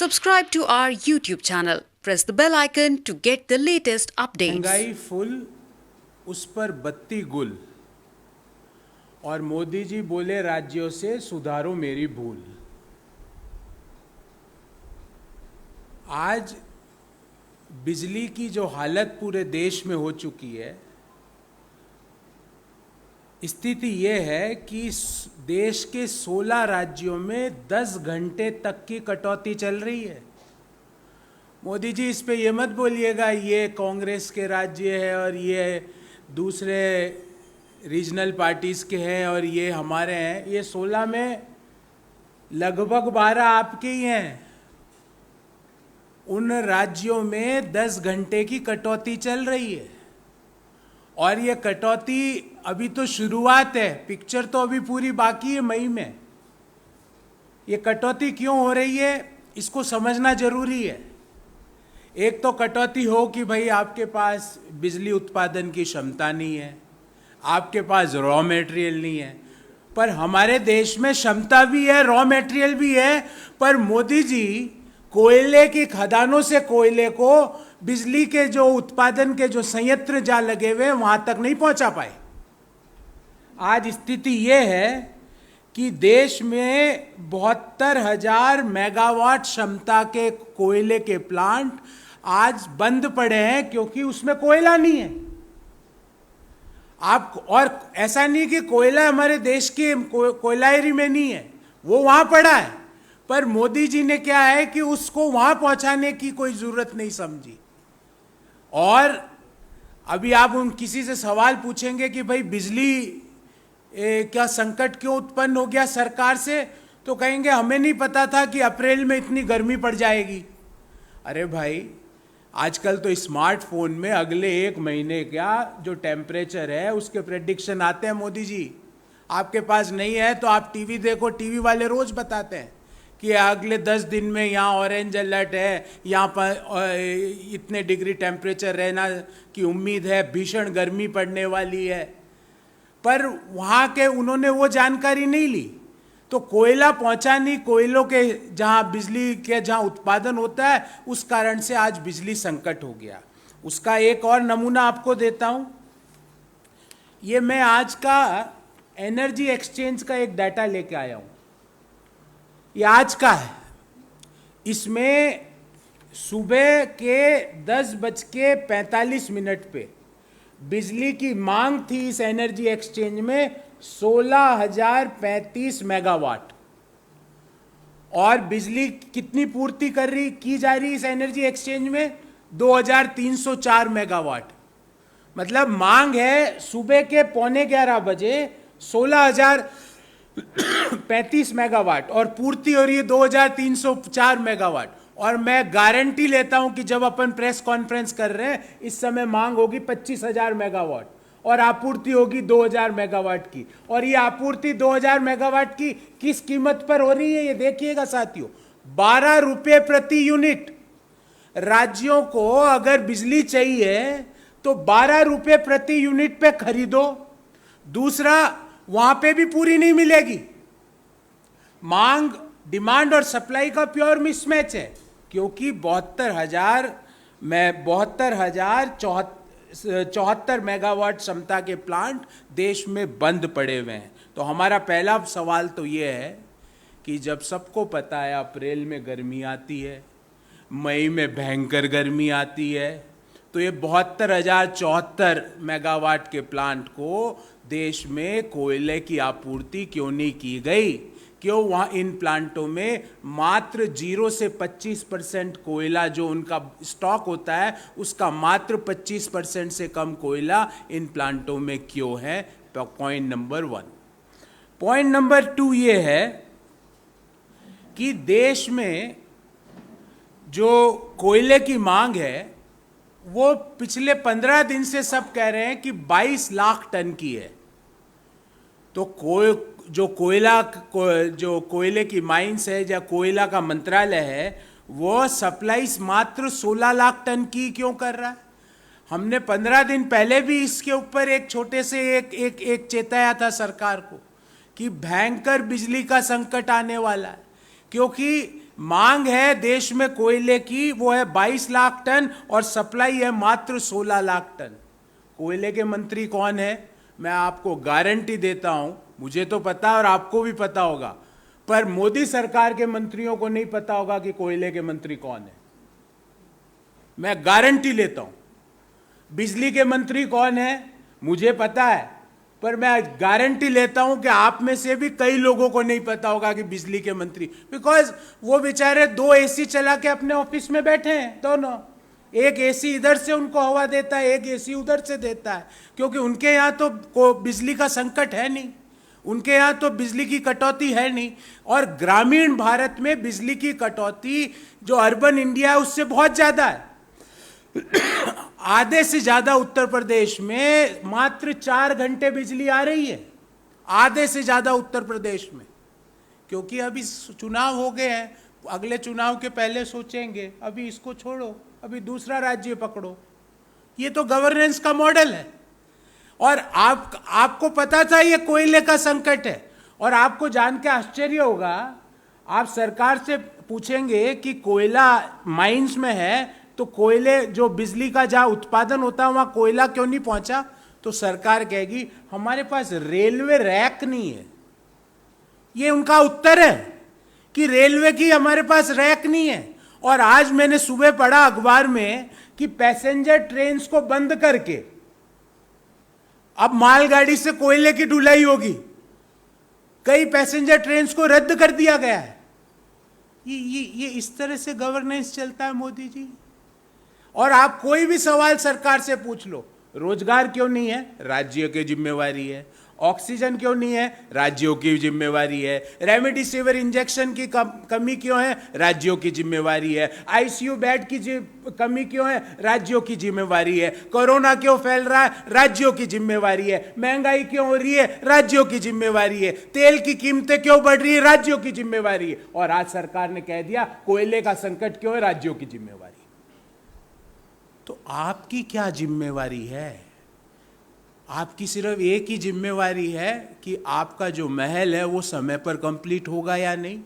Subscribe to our YouTube channel. Press the bell icon to get the latest updates. महंगाई full, उस पर बत्ती गुल। और मोदी जी बोले राज्यों से सुधारो मेरी भूल। आज बिजली की जो हालत पूरे देश में हो चुकी है, स्थिति ये है कि देश के 16 राज्यों में 10 घंटे तक की कटौती चल रही है। मोदी जी इस पे ये मत बोलिएगा ये कांग्रेस के राज्य है और ये दूसरे रीजनल पार्टीज के हैं और ये हमारे हैं। ये 16 में लगभग 12 आपके ही हैं। उन राज्यों में 10 घंटे की कटौती चल रही है और ये कटौती अभी तो शुरुआत है, पिक्चर तो अभी पूरी बाकी है मई में। ये कटौती क्यों हो रही है इसको समझना जरूरी है। एक तो कटौती हो कि भाई आपके पास बिजली उत्पादन की क्षमता नहीं है, आपके पास रॉ मटेरियल नहीं है। पर हमारे देश में क्षमता भी है, रॉ मटेरियल भी है, पर मोदी जी कोयले की खदानों से कोयले को बिजली के जो उत्पादन के जो संयंत्र जहां लगे हुए हैं वहां तक नहीं पहुंचा पाए। आज स्थिति यह है कि देश में 72,000 मेगावाट क्षमता के कोयले के प्लांट आज बंद पड़े हैं क्योंकि उसमें कोयला नहीं है। आप और ऐसा नहीं कि कोयला हमारे देश के कोयलारी में नहीं है, वो वहां पड़ा है, पर मोदी जी ने क्या है कि उसको वहां पहुंचाने की कोई जरूरत नहीं समझी। और अभी आप उन किसी से सवाल पूछेंगे कि भाई बिजली क्या संकट क्यों उत्पन्न हो गया सरकार से, तो कहेंगे हमें नहीं पता था कि अप्रैल में इतनी गर्मी पड़ जाएगी। अरे भाई आजकल तो स्मार्टफोन में अगले 1 महीने का जो टेम्परेचर है उसके प्रेडिक्शन आते हैं मोदी जी। आपके पास नहीं है तो आप टीवी देखो, टीवी वाले रोज बताते हैं कि अगले 10 दिन में यहाँ ऑरेंज अलर्ट है, यहाँ पर इतने डिग्री टेम्परेचर रहना की उम्मीद है, भीषण गर्मी पड़ने वाली है। पर वहाँ के उन्होंने वो जानकारी नहीं ली, तो कोयला पहुँचा नहीं। कोयलों के जहाँ बिजली के जहाँ उत्पादन होता है उस कारण से आज बिजली संकट हो गया। उसका एक और नमूना आपको देता हूँ। ये मैं आज का एनर्जी एक्सचेंज का एक डाटा लेके आया हूँ, ये आज का है। इसमें सुबह के 10:45 पे बिजली की मांग थी इस एनर्जी एक्सचेंज में 16,035 मेगावाट, और बिजली कितनी पूर्ति की जा रही इस एनर्जी एक्सचेंज में 2,304 मेगावाट। मतलब मांग है सुबह के 11:45 बजे 16,035 मेगावाट और पूर्ति हो रही है 2,304 मेगावाट। और मैं गारंटी लेता हूं कि जब अपन प्रेस कॉन्फ्रेंस कर रहे हैं इस समय मांग होगी 25,000 मेगावाट और आपूर्ति होगी 2,000 मेगावाट की। और ये आपूर्ति 2,000 मेगावाट की किस कीमत पर हो रही है ये देखिएगा साथियों, 12 रुपए प्रति यूनिट। राज्यों को अगर बिजली चाहिए तो 12 रुपए प्रति यूनिट पे खरीदो। दूसरा, वहां पे भी पूरी नहीं मिलेगी। मांग, डिमांड और सप्लाई का प्योर मिसमैच है, क्योंकि 72,074 मेगावाट क्षमता के प्लांट देश में बंद पड़े हुए हैं। तो हमारा पहला सवाल तो यह है कि जब सबको पता है अप्रैल में गर्मी आती है, मई में भयंकर गर्मी आती है, तो ये 72,074 मेगावाट के प्लांट को देश में कोयले की आपूर्ति क्यों नहीं की गई? क्यों वहाँ इन प्लांटों में मात्र 0 से 25% कोयला जो उनका स्टॉक होता है उसका मात्र 25% से कम कोयला इन प्लांटों में क्यों है? Point number 1। पॉइंट नंबर 2 ये है कि देश में जो कोयले की मांग है वो पिछले 15 दिन से सब कह रहे हैं कि 22 लाख टन की है। तो जो कोयले की माइंस है या कोयला का मंत्रालय है वो सप्लाईज मात्र 16 लाख टन की क्यों कर रहा है? हमने 15 दिन पहले भी इसके ऊपर एक छोटे से एक चेताया था सरकार को कि भयंकर बिजली का संकट आने वाला है, क्योंकि मांग है देश में कोयले की वो है 22 लाख टन और सप्लाई है मात्र 16 लाख टन। कोयले के मंत्री कौन है? मैं आपको गारंटी देता हूं, मुझे तो पता और आपको भी पता होगा, पर मोदी सरकार के मंत्रियों को नहीं पता होगा कि कोयले के मंत्री कौन है। मैं गारंटी लेता हूं। बिजली के मंत्री कौन है मुझे पता है, पर मैं गारंटी लेता हूं कि आप में से भी कई लोगों को नहीं पता होगा कि बिजली के मंत्री, बिकॉज वो बेचारे 2 एसी चला के अपने ऑफिस में बैठे हैं दोनों। एक एसी इधर से उनको हवा देता है, एक एसी उधर से देता है, क्योंकि उनके यहां तो बिजली का संकट है नहीं, उनके यहां तो बिजली की कटौती है नहीं। और ग्रामीण भारत में बिजली की कटौती जो अर्बन इंडिया है उससे बहुत ज्यादा है। आधे से ज्यादा उत्तर प्रदेश में मात्र 4 घंटे बिजली आ रही है, आधे से ज्यादा उत्तर प्रदेश में। क्योंकि अभी चुनाव हो गए हैं, अगले चुनाव के पहले सोचेंगे, अभी इसको छोड़ो, अभी दूसरा राज्य पकड़ो। ये तो गवर्नेंस का मॉडल है। और आपको पता था ये कोयले का संकट है, और आपको जान के आश्चर्य होगा, आप सरकार से पूछेंगे कि कोयला माइंस में है तो कोयले जो बिजली का जहां उत्पादन होता है वहां कोयला क्यों नहीं पहुंचा, तो सरकार कहेगी हमारे पास रेलवे रैक नहीं है। ये उनका उत्तर है कि रेलवे की हमारे पास रैक नहीं है। और आज मैंने सुबह पढ़ा अखबार में कि पैसेंजर ट्रेन को बंद करके अब मालगाड़ी से कोयले की ढुलाई होगी। कई पैसेंजर ट्रेन को रद्द कर दिया गया है। ये इस तरह से गवर्नेंस चलता है मोदी जी। और आप कोई भी सवाल सरकार से पूछ लो, रोजगार क्यों नहीं है, राज्यों की जिम्मेवारी है। ऑक्सीजन क्यों नहीं है, राज्यों की जिम्मेवारी है। रेमडेसिविर इंजेक्शन की कमी क्यों है, राज्यों की जिम्मेवारी है। आईसीयू बेड की कमी क्यों है, राज्यों की जिम्मेवारी है। कोरोना क्यों फैल रहा है, राज्यों की जिम्मेवारी है। महंगाई क्यों हो रही है, राज्यों की जिम्मेवारी है। तेल की कीमतें क्यों बढ़ रही है, राज्यों की जिम्मेवारी है। और आज सरकार ने कह दिया कोयले का संकट क्यों है, राज्यों की जिम्मेवारी। तो आपकी क्या जिम्मेवारी है? आपकी सिर्फ एक ही जिम्मेवारी है कि आपका जो महल है वो समय पर कंप्लीट होगा या नहीं।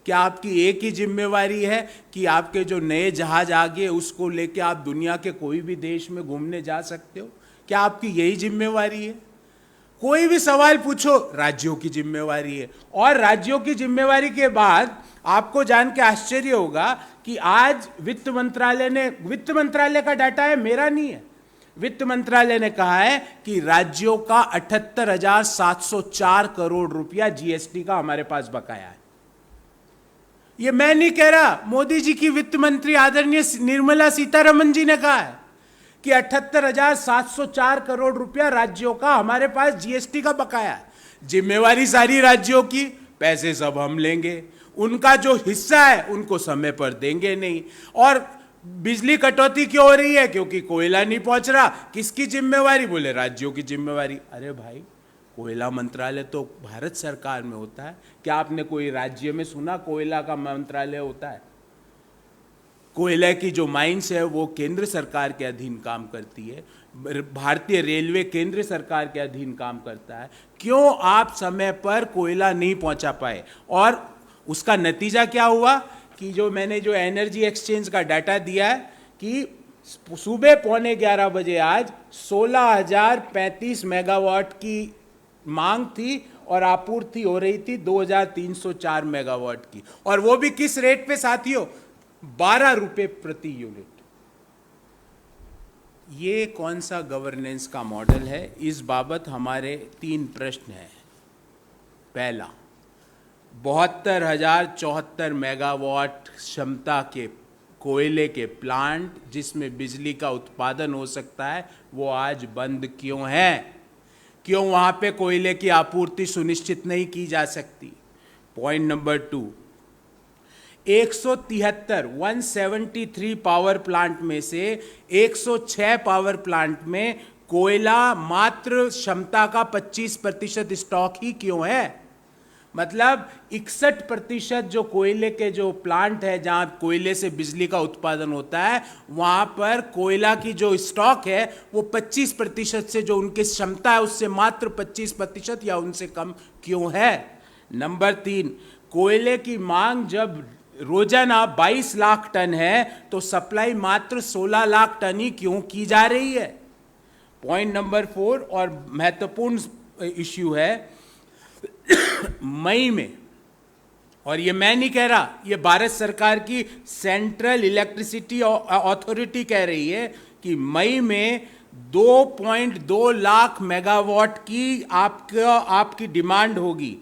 क्या आपकी एक ही जिम्मेवारी है कि आपके जो नए जहाज आ गए उसको लेके आप दुनिया के कोई भी देश में घूमने जा सकते हो? क्या आपकी यही जिम्मेवारी है? कोई भी सवाल पूछो, राज्यों की जिम्मेवारी है। और राज्यों की जिम्मेवारी के बाद आपको जान के आश्चर्य होगा कि आज वित्त मंत्रालय का डाटा है, मेरा नहीं है, वित्त मंत्रालय ने कहा है कि राज्यों का 78,704 करोड़ रुपया जीएसटी का हमारे पास बकाया है। ये मैं नहीं कह रहा, मोदी जी की वित्त मंत्री आदरणीय निर्मला सीतारमण जी ने कहा है कि 78,704 करोड़ रुपया राज्यों का हमारे पास जीएसटी का बकाया है। जिम्मेवारी सारी राज्यों की, पैसे सब हम लेंगे, उनका जो हिस्सा है उनको समय पर देंगे नहीं। और बिजली कटौती क्यों हो रही है, क्योंकि कोयला नहीं पहुंच रहा। किसकी जिम्मेवारी, बोले राज्यों की जिम्मेवारी। अरे भाई, कोयला मंत्रालय तो भारत सरकार में होता है, क्या आपने कोई राज्य में सुना कोयला का मंत्रालय होता है? कोयले की जो माइंस है वो केंद्र सरकार के अधीन काम करती है। भारतीय रेलवे केंद्र सरकार के अधीन काम करता है। क्यों आप समय पर कोयला नहीं पहुंचा पाए? और उसका नतीजा क्या हुआ कि जो मैंने जो एनर्जी एक्सचेंज का डाटा दिया है कि सुबह 11:15 बजे आज 16,035 मेगावाट की मांग थी और आपूर्ति हो रही थी 2,304 मेगावाट की। और वो भी किस रेट पे साथियों, 12 रुपए प्रति यूनिट। ये कौन सा गवर्नेंस का मॉडल है? इस बाबत हमारे 3 प्रश्न हैं। पहला, 72,074 मेगावाट क्षमता के कोयले के प्लांट जिसमें बिजली का उत्पादन हो सकता है वो आज बंद क्यों हैं? क्यों वहां पे कोयले की आपूर्ति सुनिश्चित नहीं की जा सकती? पॉइंट नंबर 2, 173 पावर प्लांट में से 106 पावर प्लांट में कोयला मात्र क्षमता का 25% स्टॉक ही क्यों है? मतलब 61% जो कोयले के जो प्लांट है जहां कोयले से बिजली का उत्पादन होता है वहां पर कोयला की जो स्टॉक है वो 25% से जो उनकी क्षमता है उससे मात्र 25% या उनसे कम क्यों है? नंबर 3, कोयले की मांग जब रोजाना 22 लाख टन है तो सप्लाई मात्र 16 लाख टन ही क्यों की जा रही है? पॉइंट नंबर 4 और महत्वपूर्ण इश्यू है मई में, और ये मैं नहीं कह रहा, ये भारत सरकार की सेंट्रल इलेक्ट्रिसिटी अथॉरिटी कह रही है कि मई में 2.2 लाख मेगावाट की आपकी डिमांड होगी।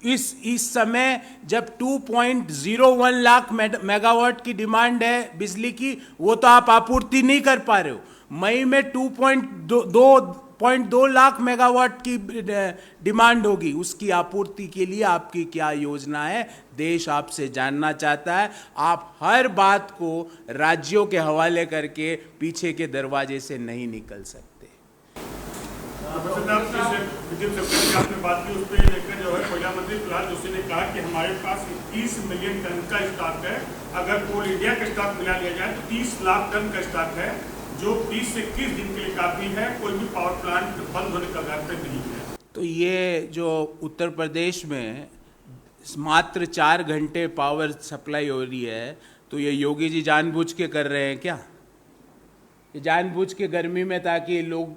इस समय जब 2.01 लाख मेगावाट की डिमांड है बिजली की, वो तो आप आपूर्ति नहीं कर पा रहे हो। मई में 2.2 लाख मेगावाट की डिमांड होगी, उसकी आपूर्ति के लिए आपकी क्या योजना है? देश आपसे जानना चाहता है। आप हर बात को राज्यों के हवाले करके पीछे के दरवाजे से नहीं निकल सकते। आपने बात की, उस पर लेकर जो है कोयला मंत्री प्रहलाद जोशी ने कहा कि हमारे पास 30 मिलियन टन का स्टॉक है। अगर कोल इंडिया का स्टॉक मिला लिया जाए तो 30 लाख टन का स्टॉक है, जो 20 से 21 दिन के लिए काफी है। कोई भी पावर प्लांट बंद होने का कगार पे नहीं है। तो ये जो उत्तर प्रदेश में मात्र 4 घंटे पावर सप्लाई हो रही है, तो ये योगी जी जानबूझ के कर रहे हैं क्या? ये जानबूझ के गर्मी में ताकि लोग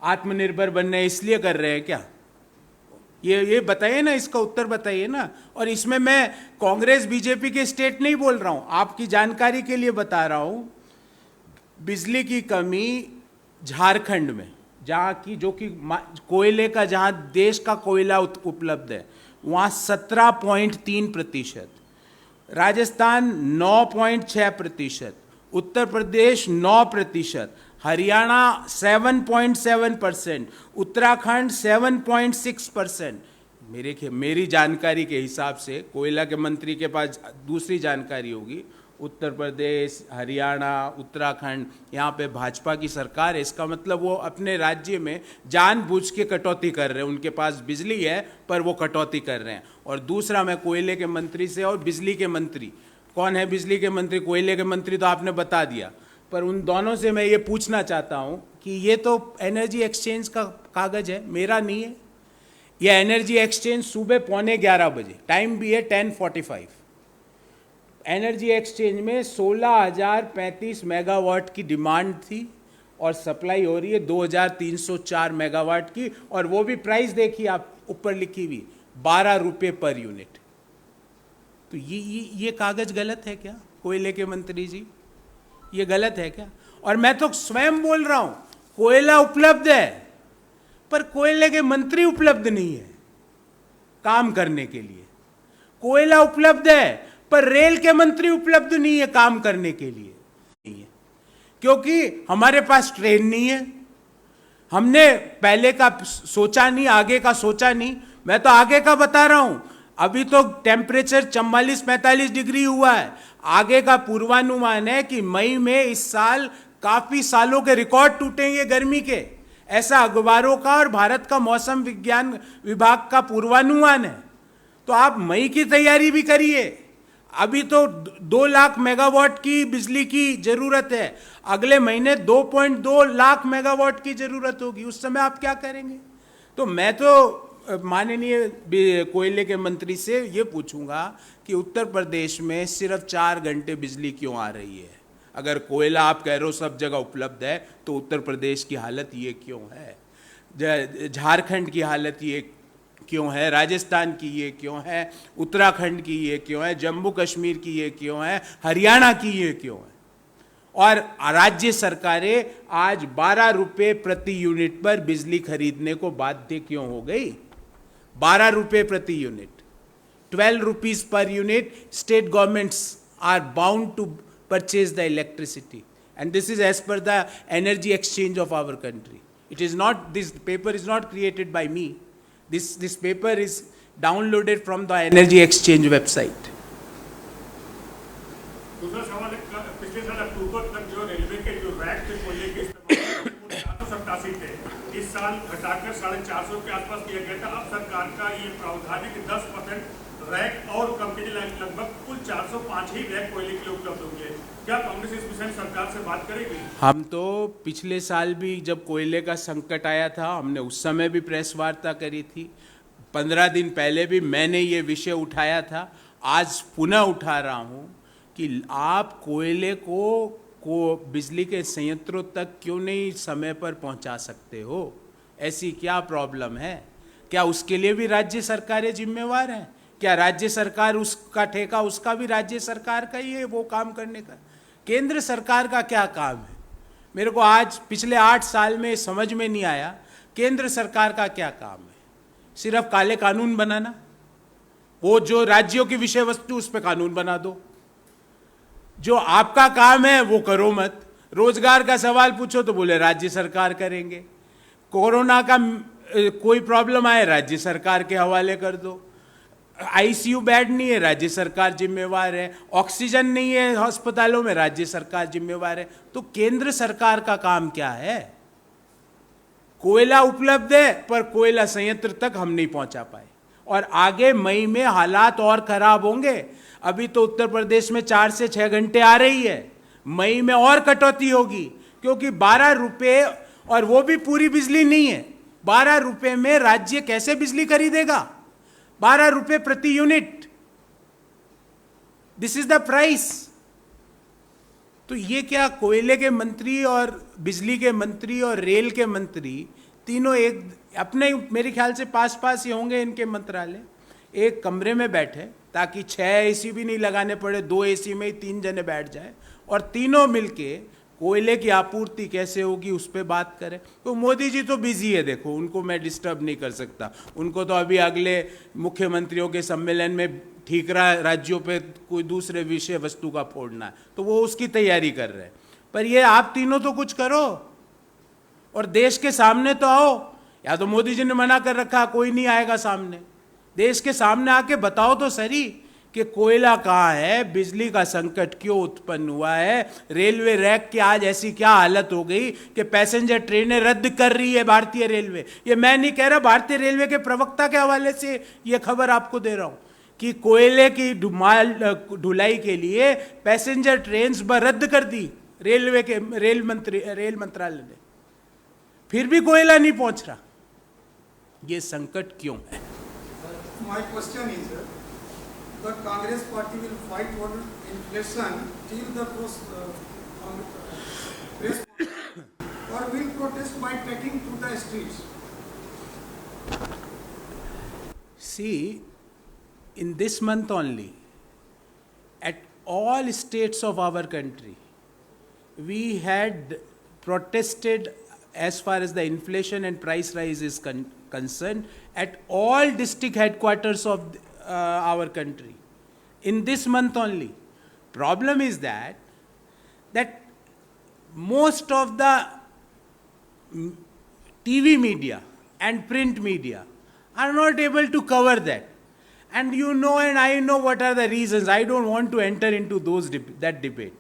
आत्मनिर्भर बनने इसलिए कर रहे हैं क्या? ये बताइए ना, इसका उत्तर बताइए ना। और इसमें मैं कांग्रेस बीजेपी के स्टेट नहीं बोल रहा हूं, आपकी जानकारी के लिए बता रहा हूं। बिजली की कमी झारखंड में, जहां की जो कि कोयले का, जहां देश का कोयला उपलब्ध है, वहां 17.3%, राजस्थान 9.6%, उत्तर प्रदेश 9%, हरियाणा 7.7%, उत्तराखंड 7.6%। मेरी जानकारी के हिसाब से, कोयला के मंत्री के पास दूसरी जानकारी होगी, उत्तर प्रदेश, हरियाणा, उत्तराखंड, यहाँ पे भाजपा की सरकार है। इसका मतलब वो अपने राज्य में जानबूझ के कटौती कर रहे हैं। उनके पास बिजली है पर वो कटौती कर रहे हैं। और दूसरा, मैं कोयले के मंत्री से और बिजली के मंत्री, कौन है बिजली के मंत्री, कोयले के मंत्री तो आपने बता दिया, पर उन दोनों से मैं ये पूछना चाहता हूँ कि ये तो एनर्जी एक्सचेंज का कागज है, मेरा नहीं है। यह एनर्जी एक्सचेंज सुबह 11:15 बजे, टाइम भी है 10:45, एनर्जी एक्सचेंज में 16,035 मेगावाट की डिमांड थी और सप्लाई हो रही है 2,304 मेगावाट की, और वो भी प्राइस देखिए आप, ऊपर लिखी हुई 12 रुपये पर यूनिट। तो ये कागज गलत है क्या कोयले के मंत्री जी? ये गलत है क्या? और मैं तो स्वयं बोल रहा हूं, कोयला उपलब्ध है पर कोयले के मंत्री उपलब्ध नहीं है काम करने के लिए। कोयला उपलब्ध है पर रेल के मंत्री उपलब्ध नहीं है काम करने के लिए, नहीं है, क्योंकि हमारे पास ट्रेन नहीं है। हमने पहले का सोचा नहीं, आगे का सोचा नहीं। मैं तो आगे का बता रहा हूं। अभी तो टेम्परेचर 44-45 डिग्री हुआ है। आगे का पूर्वानुमान है कि मई में इस साल काफी सालों के रिकॉर्ड टूटेंगे गर्मी के, ऐसा अखबारों का और भारत का मौसम विज्ञान विभाग का पूर्वानुमान है। तो आप मई की तैयारी भी करिए। अभी तो 2 लाख मेगावाट की बिजली की जरूरत है, अगले महीने 2.2 लाख मेगावाट की जरूरत होगी, उस समय आप क्या करेंगे? तो मैं तो माननीय कोयले के मंत्री से ये पूछूंगा कि उत्तर प्रदेश में सिर्फ 4 घंटे बिजली क्यों आ रही है? अगर कोयला आप कह रहे हो सब जगह उपलब्ध है, तो उत्तर प्रदेश की हालत ये क्यों है? झारखंड की हालत ये क्यों है? राजस्थान की ये क्यों है? उत्तराखंड की ये क्यों है? जम्मू कश्मीर की ये क्यों है? हरियाणा की ये क्यों है? और राज्य सरकारें आज 12 रुपये प्रति यूनिट पर बिजली खरीदने को बाध्य क्यों हो गई? 12 रुपये प्रति unit, 12 rupees per unit, state governments are bound to purchase the electricity, and this is as per the energy exchange of our country. It is not, this paper is not created by me. This paper is downloaded from the energy exchange website. दूसरा सवाल है, पिछले साल अक्टूबर तक जो railway के जो rack थे कोयले के इस्तेमाल 487 थे, इस साल घटाकर 450 के आसपास किया गया था। अब सरकार का ये प्रावधान है कि 10% रैक और कम के लिए लगभग कुल 405 ही रैक कोयले के लिए उपलब्ध होंगे। क्या कांग्रेस इस विषय में सरकार से बात करेगी? हम तो पिछले साल भी जब कोयले का संकट आया था, हमने उस समय भी प्रेस वार्ता करी थी। 15 दिन पहले भी मैंने ये विषय उठाया था। आज पुनः उठा रहा हूं कि आप कोयले को बिजली के संयंत्रों तक क्यों नहीं समय पर पहुंचा सकते हो? ऐसी क्या प्रॉब्लम है? क्या उसके लिए भी राज्य सरकारें जिम्मेवार हैं? क्या राज्य सरकार उसका ठेका उसका भी राज्य सरकार का ही है वो काम करने का? केंद्र सरकार का क्या काम है? मेरे को आज पिछले 8 साल में समझ में नहीं आया केंद्र सरकार का क्या काम है। सिर्फ काले कानून बनाना, वो जो राज्यों की विषय वस्तु उस पर कानून बना दो, जो आपका काम है वो करो मत। रोजगार का सवाल पूछो तो बोले राज्य सरकार करेंगे, कोरोना का कोई प्रॉब्लम आए राज्य सरकार के हवाले कर दो, आईसीयू बेड नहीं है राज्य सरकार जिम्मेवार है, ऑक्सीजन नहीं है अस्पतालों में राज्य सरकार जिम्मेवार है। तो केंद्र सरकार का काम क्या है? कोयला उपलब्ध है पर कोयला संयंत्र तक हम नहीं पहुंचा पाए, और आगे मई में हालात और खराब होंगे। अभी तो उत्तर प्रदेश में 4 से 6 घंटे आ रही है, मई में और कटौती होगी, क्योंकि 12 रुपए, और वो भी पूरी बिजली नहीं है। 12 रुपए में राज्य कैसे बिजली खरीदेगा? 12 रुपए प्रति unit, this is the price. तो ये क्या कोयले के मंत्री और बिजली के मंत्री और रेल के मंत्री तीनों एक अपने, मेरे ख्याल से पास पास ही होंगे इनके मंत्रालय, एक कमरे में बैठे ताकि 6 एसी भी नहीं लगाने पड़े, 2 एसी में ही 3 जने बैठ जाए और तीनों मिलके कोयले की आपूर्ति कैसे होगी उस पर बात करें। तो मोदी जी तो बिजी है, देखो उनको मैं डिस्टर्ब नहीं कर सकता, उनको तो अभी अगले मुख्यमंत्रियों के सम्मेलन में ठीकरा राज्यों पे कोई दूसरे विषय वस्तु का फोड़ना है, तो वो उसकी तैयारी कर रहे हैं। पर ये आप तीनों तो कुछ करो और देश के सामने तो आओ। या तो मोदी जी ने मना कर रखा कोई नहीं आएगा सामने, देश के सामने आके बताओ तो सही कि कोयला कहाँ है, बिजली का संकट क्यों उत्पन्न हुआ है, रेलवे रैक की आज ऐसी क्या हालत हो गई कि पैसेंजर ट्रेनें रद्द कर रही है भारतीय रेलवे। ये मैं नहीं कह रहा, भारतीय रेलवे के प्रवक्ता के हवाले से ये खबर आपको दे रहा हूं कि कोयले की ढुलाई के लिए पैसेंजर ट्रेन रद्द कर दी रेलवे के रेल मंत्रालय ने, फिर भी कोयला नहीं पहुंच रहा। ये संकट क्यों है? My question is, the Congress party will fight for inflation till the press or will protest by taking to the streets? See, in this month only, at all states of our country, we had protested as far as the inflation and price rise is concerned at all district headquarters of our country. In this month only. Problem is that most of the TV media and print media are not able to cover that. And you know and I know what are the reasons. I don't want to enter into that debate.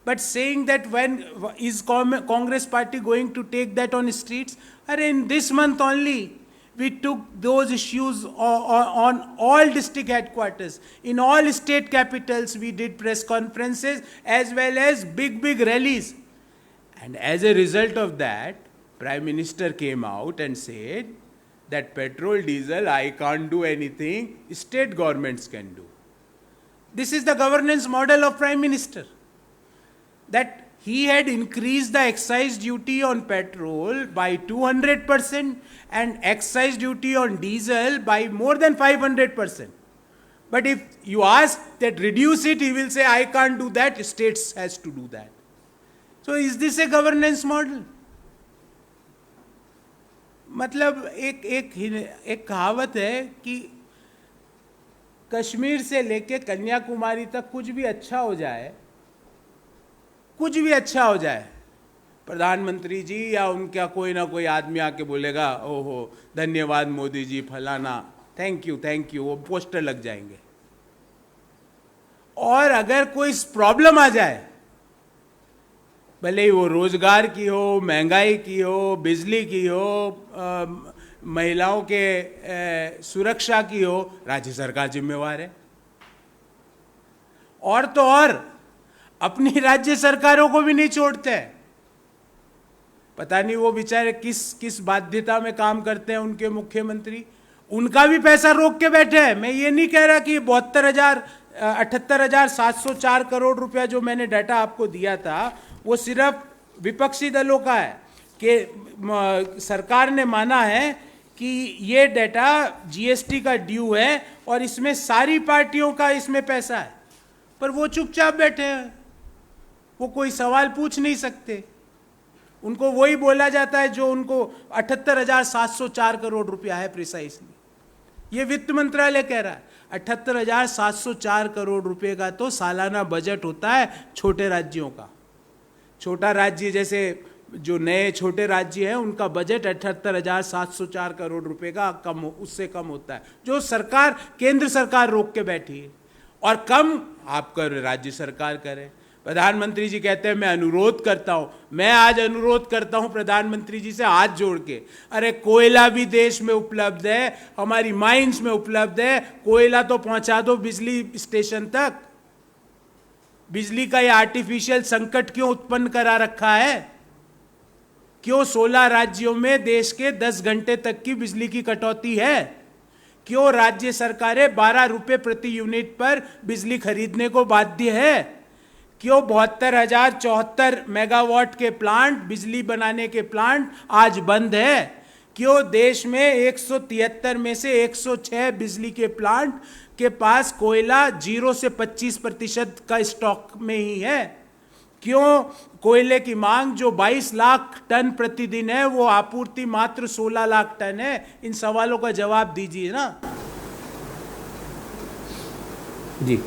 But saying that when is Congress party going to take that on streets? Or in this month only, we took those issues on all district headquarters. In all state capitals, we did press conferences as well as big rallies. And as a result of that, Prime Minister came out and said that petrol, diesel, I can't do anything, state governments can do. This is the governance model of Prime Minister. That he had increased the excise duty on petrol by 200% and excise duty on diesel by more than 500%. But if you ask that reduce it, he will say, I can't do that, states has to do that. So is this a governance model? मतलब एक कहावत है कि कश्मीर से लेके कन्याकुमारी तक कुछ भी अच्छा हो जाए, प्रधानमंत्री जी या उनका कोई ना कोई आदमी आके बोलेगा ओहो धन्यवाद मोदी जी फलाना, थैंक यू, वो पोस्टर लग जाएंगे। और अगर कोई प्रॉब्लम आ जाए, भले ही वो रोजगार की हो, महंगाई की हो, बिजली की हो, महिलाओं के सुरक्षा की हो, राज्य सरकार जिम्मेवार है। और तो और अपनी राज्य सरकारों को भी नहीं छोड़ते। पता नहीं वो बेचारे किस बाध्यता में काम करते हैं उनके मुख्यमंत्री, उनका भी पैसा रोक के बैठे हैं। मैं ये नहीं कह रहा कि 72,000 78,704 करोड़ रुपया जो मैंने डाटा आपको दिया था वो सिर्फ विपक्षी दलों का है कि सरकार ने माना है कि ये डाटा जीएसटी का ड्यू है और इसमें सारी पार्टियों का इसमें पैसा है, पर वो चुपचाप बैठे हैं, वो कोई सवाल पूछ नहीं सकते। उनको वही बोला जाता है जो उनको 78,704 करोड़ रुपया है प्रिसाइसली। ये वित्त मंत्रालय कह रहा है 78,704 करोड़ रुपए का तो सालाना बजट होता है छोटे राज्यों का। छोटा राज्य जैसे जो नए छोटे राज्य हैं उनका बजट 78,704 करोड़ रुपए का कम उससे कम होता है, जो सरकार केंद्र सरकार रोक के बैठी है, और कम आपका राज्य सरकार करे। प्रधानमंत्री जी कहते हैं मैं अनुरोध करता हूं, मैं आज अनुरोध करता हूं प्रधानमंत्री जी से हाथ जोड़ के, अरे कोयला भी देश में उपलब्ध है, हमारी माइंस में उपलब्ध है, कोयला तो पहुंचा दो बिजली स्टेशन तक। बिजली का ये आर्टिफिशियल संकट क्यों उत्पन्न करा रखा है? क्यों 16 राज्यों में देश के 10 घंटे तक की बिजली की कटौती है? क्यों राज्य सरकारें 12 रुपए प्रति यूनिट पर बिजली खरीदने को बाध्य है? क्यों 72,074 मेगावाट के प्लांट, बिजली बनाने के प्लांट आज बंद है? क्यों देश में 173 में से 106 बिजली के प्लांट के पास कोयला 0 से 25% का स्टॉक में ही है? क्यों कोयले की मांग जो 22 लाख टन प्रतिदिन है वो आपूर्ति मात्र 16 लाख टन है? इन सवालों का जवाब दीजिए ना जी।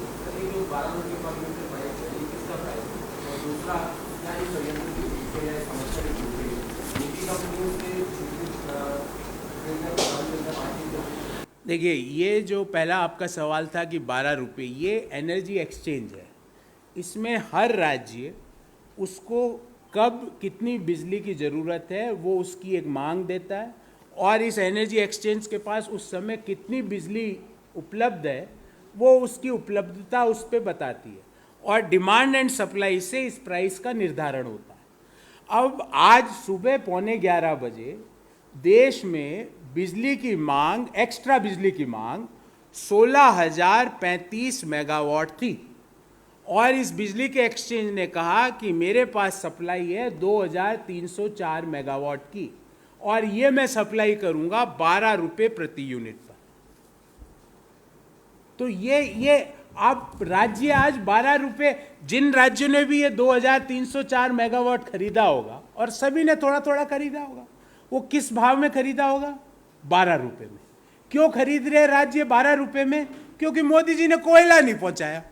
देखिए, ये जो पहला आपका सवाल था कि 12 रुपये, ये एनर्जी एक्सचेंज है। इसमें हर राज्य उसको कब कितनी बिजली की ज़रूरत है वो उसकी एक मांग देता है, और इस एनर्जी एक्सचेंज के पास उस समय कितनी बिजली उपलब्ध है वो उसकी उपलब्धता उस पर बताती है, और डिमांड एंड सप्लाई से इस प्राइस का निर्धारण होता है। अब आज सुबह 11:15 बजे देश में बिजली की मांग, एक्स्ट्रा बिजली की मांग 16,035 मेगावाट थी, और इस बिजली के एक्सचेंज ने कहा कि मेरे पास सप्लाई है 2,304 मेगावाट की, और ये मैं सप्लाई करूंगा 12 रुपये प्रति यूनिट पर। तो ये आप राज्य आज 12 रुपये, जिन राज्यों ने भी ये 2,304 मेगावाट खरीदा होगा, और सभी ने थोड़ा थोड़ा खरीदा होगा, वो किस भाव में खरीदा होगा? 12 रुपये में। क्यों खरीद रहे राज्य 12 रुपये में? क्योंकि मोदी जी ने कोयला नहीं पहुंचाया।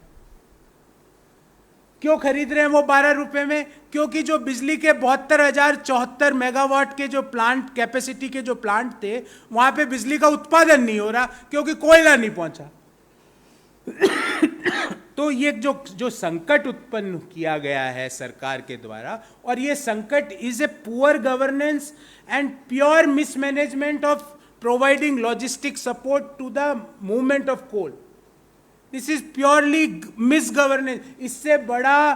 क्यों खरीद रहे हैं वो 12 रुपये में? क्योंकि जो बिजली के 72,074 मेगावाट के जो प्लांट कैपेसिटी के जो प्लांट थे वहां पे बिजली का उत्पादन नहीं हो रहा, क्योंकि कोयला नहीं पहुंचा। तो ये जो संकट उत्पन्न किया गया है सरकार के द्वारा, और ये संकट is a poor governance and pure mismanagement of providing logistic support to the movement of coal. This is purely misgovernance. इससे बड़ा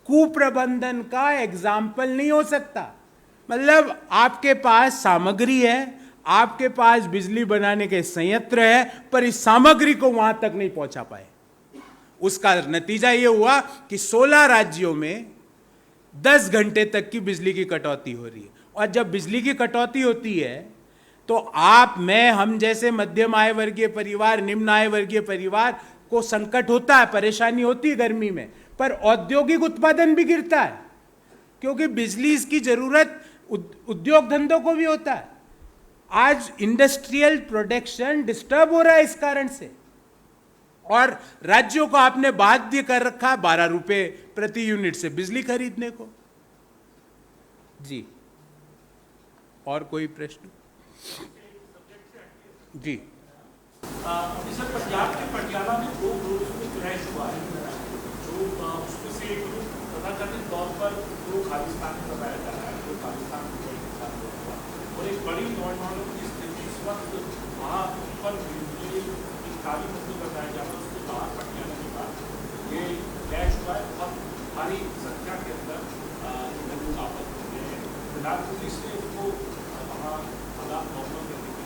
कुप्रबंधन का एग्जाम्पल नहीं हो सकता। मतलब आपके पास सामग्री है, आपके पास बिजली बनाने के संयंत्र है, पर इस सामग्री को वहां तक नहीं पहुंचा पाए। उसका नतीजा यह हुआ कि 16 राज्यों में 10 घंटे तक की बिजली की कटौती हो रही है। और जब बिजली की कटौती होती है तो आप, मैं, हम जैसे मध्यम आय वर्गीय परिवार, निम्न आय वर्गीय परिवार को संकट होता है, परेशानी होती है गर्मी में, पर औद्योगिक उत्पादन भी गिरता है, क्योंकि बिजली की जरूरत उद्योग धंधों को भी होता है। आज इंडस्ट्रियल प्रोडक्शन डिस्टर्ब हो रहा है इस कारण से, और राज्यों को आपने बाध्य कर रखा है 12 रुपये प्रति यूनिट से बिजली खरीदने को। जी, और कोई प्रश्न? जी, सर, पंजाब के पटियाला में 2 ग्रुप्स में क्रैश हुआ है, जो उसमें से एक ग्रुप तथाकथित तौर पर जो खालिस्तान में बताया जा रहा है, जो खालिस्तान के साथ हुआ, और एक बड़ी नॉर्मल की स्थिति इस वक्त वहाँ पर एक काली मंदिर बताया जा रहा है, उसके बाहर पटियाला के बाद ये क्रैश हुआ है। अब भारी संख्या के अंदर लोग आपस में फिलहाल पुलिस ने उसको वहाँ हालात नॉर्मल करने की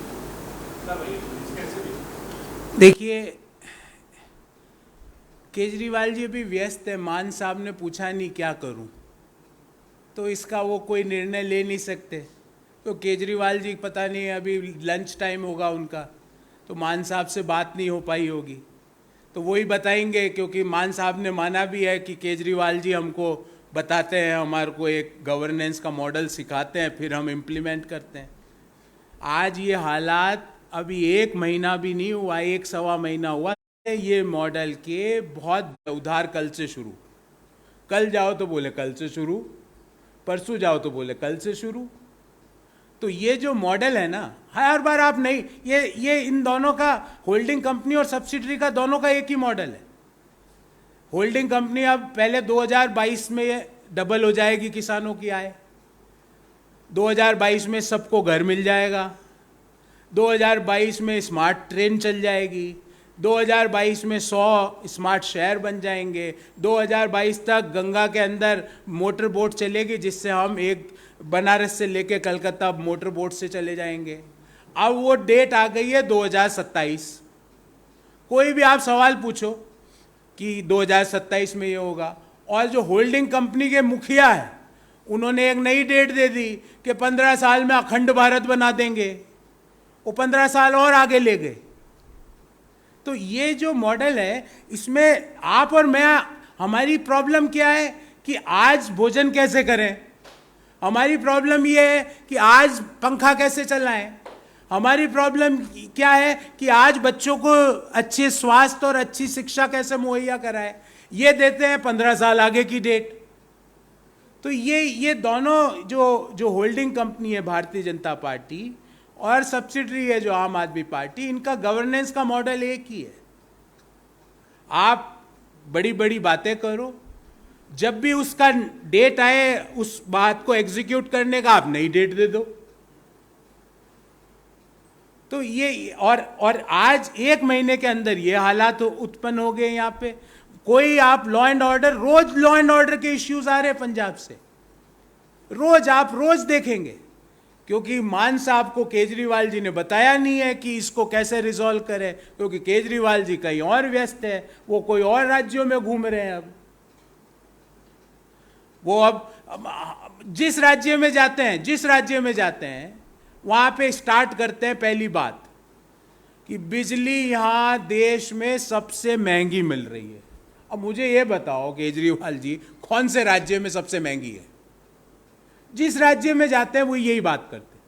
कर रही है। पुलिस कैसे? देखिए, केजरीवाल जी अभी व्यस्त है, मान साहब ने पूछा नहीं क्या करूं, तो इसका वो कोई निर्णय ले नहीं सकते। तो केजरीवाल जी पता नहीं, अभी लंच टाइम होगा उनका, तो मान साहब से बात नहीं हो पाई होगी, तो वही बताएंगे, क्योंकि मान साहब ने माना भी है कि केजरीवाल जी हमको बताते हैं, हमारे को एक गवर्नेंस का मॉडल सिखाते हैं, फिर हम इम्प्लीमेंट करते हैं। आज ये हालात अभी 1 महीना भी नहीं हुआ, 1 सवा महीना हुआ, ये मॉडल के बहुत उधार कल से शुरू, कल जाओ तो बोले कल से शुरू, परसों जाओ तो बोले कल से शुरू। तो ये जो मॉडल है ना, हर बार आप नहीं, ये इन दोनों का, होल्डिंग कंपनी और सब्सिडरी का दोनों का एक ही मॉडल है। होल्डिंग कंपनी अब पहले 2022 में डबल हो जाएगी किसानों की आय, 2022 में सबको घर मिल जाएगा, 2022 में स्मार्ट ट्रेन चल जाएगी, 2022 में 100 स्मार्ट शहर बन जाएंगे, 2022 तक गंगा के अंदर मोटर बोट चलेगी, जिससे हम एक बनारस से लेके कलकत्ता मोटर बोट से चले जाएंगे। अब वो डेट आ गई है 2027। कोई भी आप सवाल पूछो कि 2027 में ये होगा, और जो होल्डिंग कंपनी के मुखिया है उन्होंने एक नई डेट दे दी कि 15 साल में अखंड भारत बना देंगे, वो 15 साल और आगे ले गए। तो ये जो मॉडल है, इसमें आप और मैं, हमारी प्रॉब्लम क्या है कि आज भोजन कैसे करें, हमारी प्रॉब्लम ये है कि आज पंखा कैसे चलाएं, हमारी प्रॉब्लम क्या है कि आज बच्चों को अच्छे स्वास्थ्य और अच्छी शिक्षा कैसे मुहैया कराएं। ये देते हैं 15 साल आगे की डेट। तो ये दोनों जो होल्डिंग कंपनी है भारतीय जनता पार्टी और सब्सिडरी है जो आम आदमी पार्टी, इनका गवर्नेंस का मॉडल एक ही है। आप बड़ी बड़ी बातें करो, जब भी उसका डेट आए उस बात को एग्जीक्यूट करने का आप नई डेट दे दो। तो ये और आज 1 महीने के अंदर ये हालात उत्पन्न हो गए यहाँ पे। कोई आप लॉ एंड ऑर्डर, रोज लॉ एंड ऑर्डर के इश्यूज आ रहे हैं पंजाब से, रोज आप रोज देखेंगे, क्योंकि मान साहब को केजरीवाल जी ने बताया नहीं है कि इसको कैसे रिजॉल्व करें, क्योंकि केजरीवाल जी कहीं और व्यस्त है, वो कोई और राज्यों में घूम रहे हैं। अब वो अब जिस राज्य में जाते हैं वहां पे स्टार्ट करते हैं पहली बात कि बिजली यहां देश में सबसे महंगी मिल रही है। अब मुझे ये बताओ केजरीवाल जी, कौन से राज्य में सबसे महंगी है? जिस राज्य में जाते हैं वो यही बात करते हैं।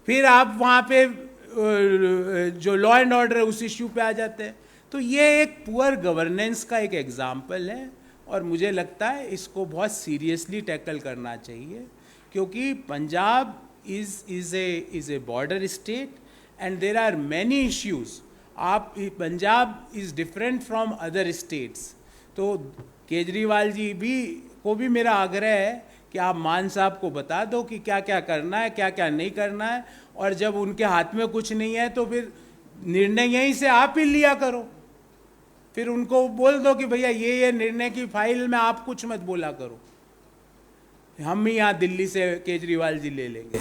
फिर आप वहां पे जो लॉ एंड ऑर्डर है उस इश्यू पे आ जाते हैं। तो ये एक पुअर गवर्नेंस का एक एग्जाम्पल है, और मुझे लगता है इसको बहुत सीरियसली टैकल करना चाहिए, क्योंकि Punjab is a border state and there are many issues. आप Punjab is different from other states. तो केजरीवाल जी को भी मेरा आग्रह है कि आप मान साहब को बता दो कि क्या क्या करना है, क्या क्या नहीं करना है, और जब उनके हाथ में कुछ नहीं है तो फिर निर्णय यहीं से आप ही लिया करो। फिर उनको बोल दो कि भैया ये निर्णय की फाइल में आप कुछ मत बोला करो, हम ही यहाँ दिल्ली से केजरीवाल जी ले लेंगे।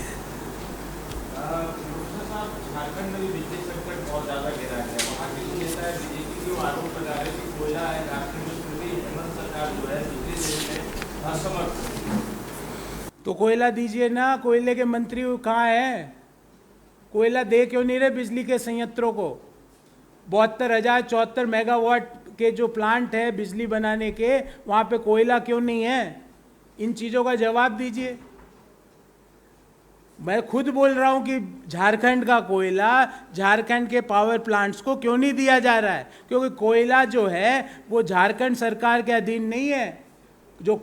झारखंड में भी बिजली संकट बहुत ज्यादा गिरा है, वहाँ के जो नेता है बीजेपी के आरोप लगा रहे कि कोयला है झारखंड में, पूरी हेमंत सरकार जो है बिजली देने में असमर्थ। तो कोयला दीजिए ना, कोयले के मंत्री कहाँ है? कोयला दे क्यों नहीं रहे बिजली के संयंत्रों को? 72,074 मेगावाट के जो प्लांट है बिजली बनाने के, वहाँ पे कोयला क्यों नहीं है? इन चीज़ों का जवाब दीजिए। मैं खुद बोल रहा हूं कि झारखंड का कोयला झारखंड के पावर प्लांट्स को क्यों नहीं दिया जा रहा है, क्योंकि कोयला जो है वो झारखंड सरकार के अधीन नहीं है। जो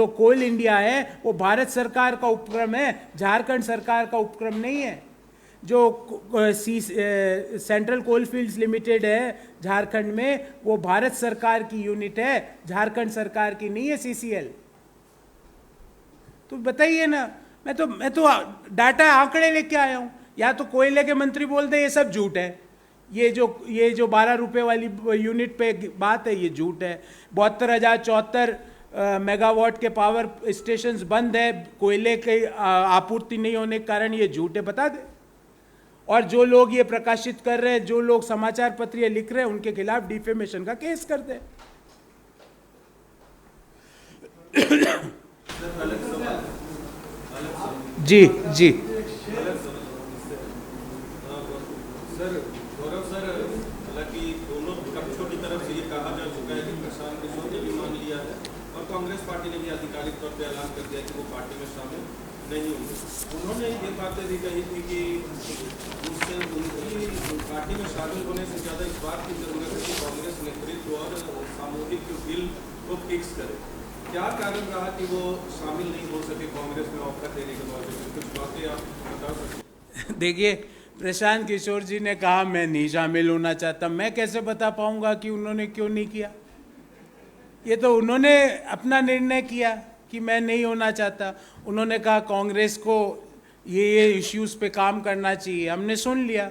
कोल इंडिया है वो भारत सरकार का उपक्रम है, झारखंड सरकार का उपक्रम नहीं है। जो सेंट्रल कोल फील्ड्स लिमिटेड है झारखंड में, वो भारत सरकार की यूनिट है, झारखंड सरकार की नहीं है सीसीएल। तो बताइए ना, मैं तो डाटा आंकड़े लेके आया हूं। या तो कोयले के मंत्री बोलते हैं ये सब झूठ है, ये जो 12 रुपए वाली यूनिट पे बात है ये झूठ है। 72,074 मेगावाट के पावर स्टेशंस बंद है, कोयले की आपूर्ति नहीं होने के कारण ये झूठ है, बता दे। और जो लोग ये प्रकाशित कर रहे हैं, जो लोग समाचार पत्र ये लिख रहे हैं, उनके खिलाफ डिफेमेशन का केस कर दें। जी जी सर, गौरव सर, हालांकि दोनों पक्षों की तरफ से ये कहा जा चुका है कि प्रशांत किशोर ने भी मान लिया है और कांग्रेस पार्टी ने भी आधिकारिक तौर पे ऐलान कर दिया कि वो पार्टी में शामिल नहीं होंगे। उन्होंने ये बातें भी कही थी कि उससे उनकी पार्टी में शामिल होने से ज़्यादा इस बात की जरूरत है कि कांग्रेस नेतृत्व और सामूहिक बिल को फिक्स करे। क्या कारण रहा कि वो शामिल नहीं हो सके कांग्रेस में ऑफर देने के बावजूद? कुछ बातें आप बता सकते हैं? देखिए, प्रशांत किशोर जी ने कहा मैं नहीं शामिल होना चाहता। मैं कैसे बता पाऊंगा कि उन्होंने क्यों नहीं किया? ये तो उन्होंने अपना निर्णय किया कि मैं नहीं होना चाहता। उन्होंने कहा कांग्रेस को ये इश्यूज पे काम करना चाहिए, हमने सुन लिया।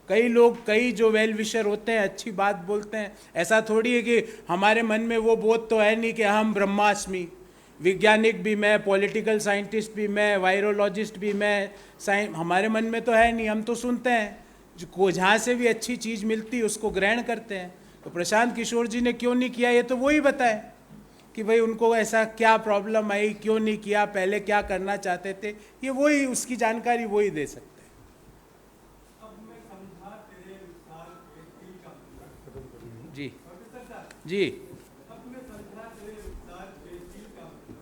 कई लोग, कई जो वेल विशर होते हैं, अच्छी बात बोलते हैं। ऐसा थोड़ी है कि हमारे मन में वो बोध तो है नहीं कि हम ब्रह्मास्मि, वैज्ञानिक भी मैं, पॉलिटिकल साइंटिस्ट भी मैं, वायरोलॉजिस्ट भी मैं, हमारे मन में तो है नहीं। हम तो सुनते हैं, को जहाँ से भी अच्छी चीज़ मिलती है उसको ग्रहण करते हैं। तो प्रशांत किशोर जी ने क्यों नहीं किया, ये तो वही बताए कि भाई उनको ऐसा क्या प्रॉब्लम आई, क्यों नहीं किया, पहले क्या करना चाहते थे, ये वही, उसकी जानकारी वही दे सकते हैं। जी जी